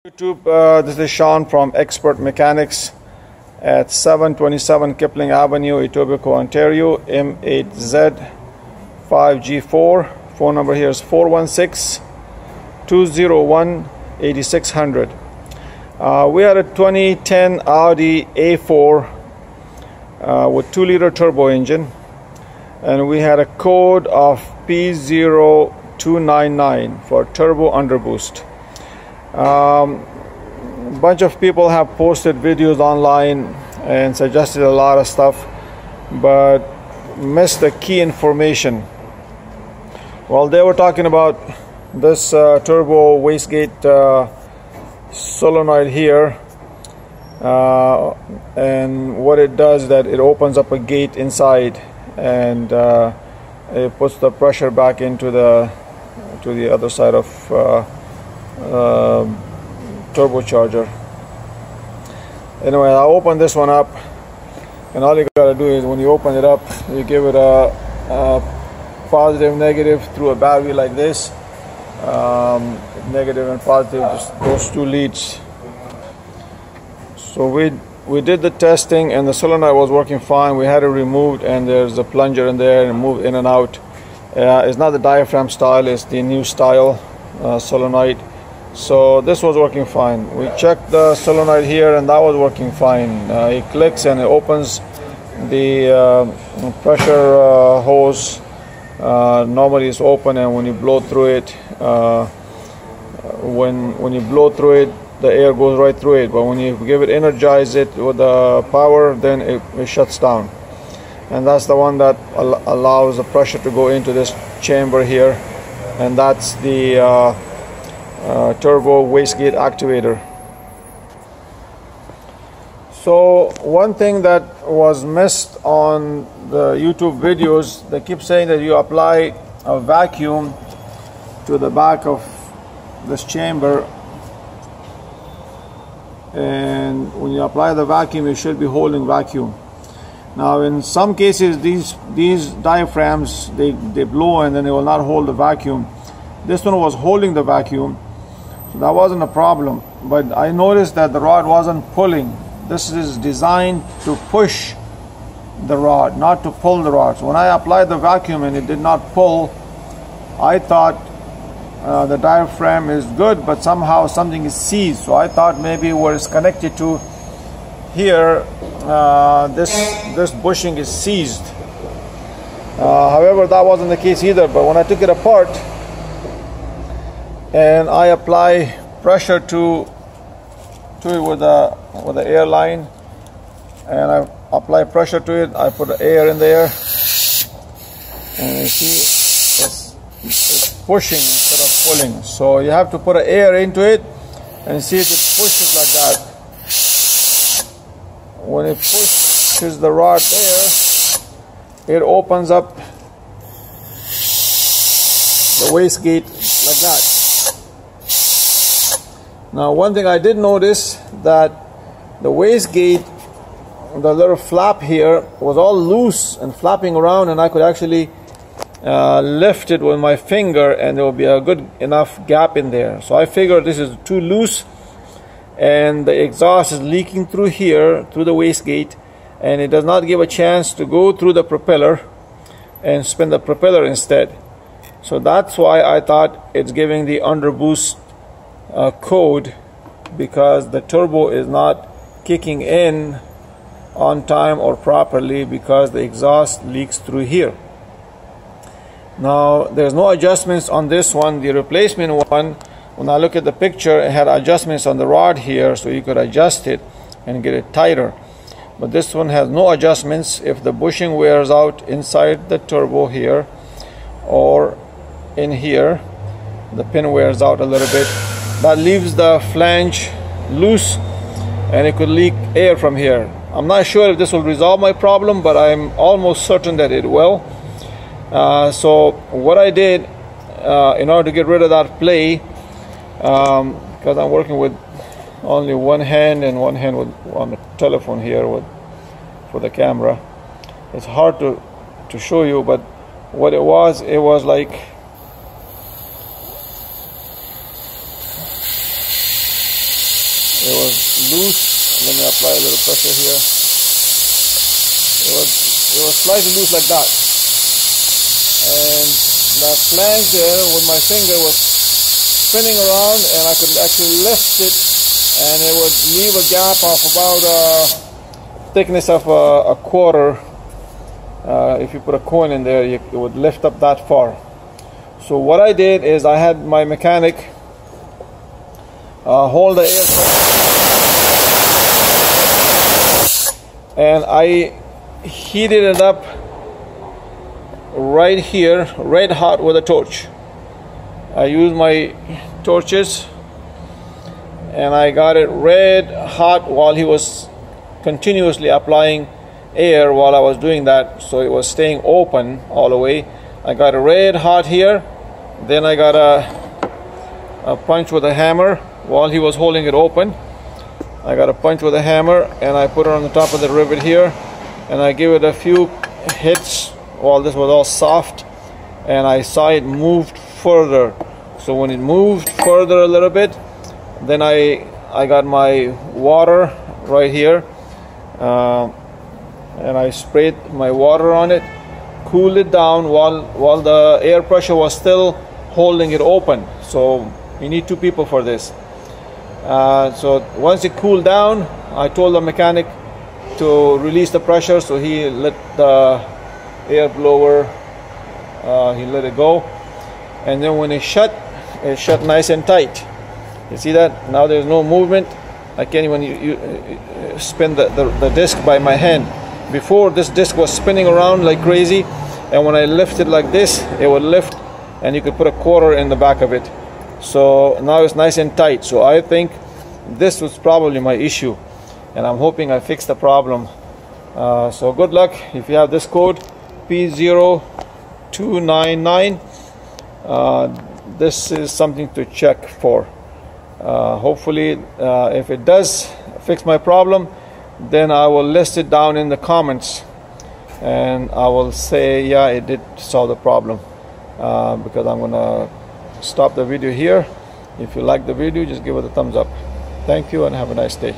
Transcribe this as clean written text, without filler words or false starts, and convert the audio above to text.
YouTube, this is Sean from Expert Mechanics at 727 Kipling Avenue, Etobicoke, Ontario, M8Z5G4. Phone number here is 416-201-8600. We had a 2010 Audi A4 with 2-liter turbo engine, and we had a code of P0299 for turbo underboost. Bunch of people have posted videos online and suggested a lot of stuff, but missed the key information. Well, they were talking about this turbo wastegate solenoid here, and what it does, that it opens up a gate inside, and it puts the pressure back into the other side of turbocharger. Anyway, I opened this one up, and all you gotta do is when you open it up, you give it a positive, negative through a battery like this. Negative and positive, just those two leads. So we did the testing, and the solenoid was working fine. We had it removed, and there's a plunger in there and moved in and out. It's not the diaphragm style, it's the new style solenoid. So this was working fine. We checked the solenoid here, and that was working fine. It clicks and it opens the pressure hose. Normally it's open, and when you blow through it, when you blow through it, the air goes right through it. But when you energize it with the power, then it shuts down. And that's the one that allows the pressure to go into this chamber here, and that's the turbo wastegate activator. So one thing that was missed on the YouTube videos, they keep saying that you apply a vacuum to the back of this chamber, and when you apply the vacuum, you should be holding vacuum. Now in some cases, these diaphragms, they blow and then they will not hold the vacuum. This one was holding the vacuum, so that wasn't a problem. But I noticed that the rod wasn't pulling. This is designed to push the rod, not to pull the rod. So when I applied the vacuum and it did not pull, I thought the diaphragm is good, but somehow something is seized. So I thought maybe where it's connected to here, this bushing is seized. However, that wasn't the case either. But when I took it apart and I apply pressure to it with the air line, and I apply pressure to it, I put the air in there, and you see it's pushing instead of pulling. So you have to put the air into it and see if it pushes like that. When it pushes the rod there, it opens up the wastegate like that. Now one thing I did notice, that the wastegate, the little flap here, was all loose and flapping around, and I could actually lift it with my finger and there will be a good enough gap in there. So I figured this is too loose, and the exhaust is leaking through here, through the wastegate, and it does not give a chance to go through the propeller and spin the propeller instead. So that's why I thought it's giving the underboost code, because the turbo is not kicking in on time or properly, because the exhaust leaks through here. Now there's no adjustments on this one. The replacement one, when I look at the picture, it had adjustments on the rod here, so you could adjust it and get it tighter. But this one has no adjustments. If the bushing wears out inside the turbo here or in here, the pin wears out a little bit, that leaves the flange loose, and it could leak air from here. I'm not sure if this will resolve my problem, but I'm almost certain that it will. So what I did, in order to get rid of that play, because I'm working with only one hand and one hand on the telephone here for the camera, it's hard to show you, but what it was like It was loose. Let me apply a little pressure here. It was slightly loose like that, and that flange there with my finger was spinning around, and I could actually lift it, and it would leave a gap of about thickness of a quarter. If you put a coin in there, it would lift up that far. So what I did is I had my mechanic hold the air pressure, and I heated it up right here, red hot with a torch. I used my torches and I got it red hot while he was continuously applying air while I was doing that, so it was staying open all the way. I got it red hot here, then I got a punch with a hammer while he was holding it open. I got a punch with a hammer and I put it on the top of the rivet here, and I give it a few hits while this was all soft, and I saw it moved further. So when it moved further a little bit, then I got my water right here, and I sprayed my water on it, cooled it down while the air pressure was still holding it open. So you need 2 people for this. So once it cooled down, I told the mechanic to release the pressure, so he let the air blower, he let it go, and then when it shut nice and tight. You see that? Now there's no movement. I can't even spin the disc by my hand. Before, this disc was spinning around like crazy, and when I lift it like this, it would lift and you could put a quarter in the back of it. So now it's nice and tight. So I think this was probably my issue, and I'm hoping I fixed the problem. So good luck if you have this code P0299. This is something to check for. Hopefully if it does fix my problem, then I will list it down in the comments and I will say, yeah, it did solve the problem, because I'm gonna stop the video here. If you like the video, just give it a thumbs up. Thank you and have a nice day.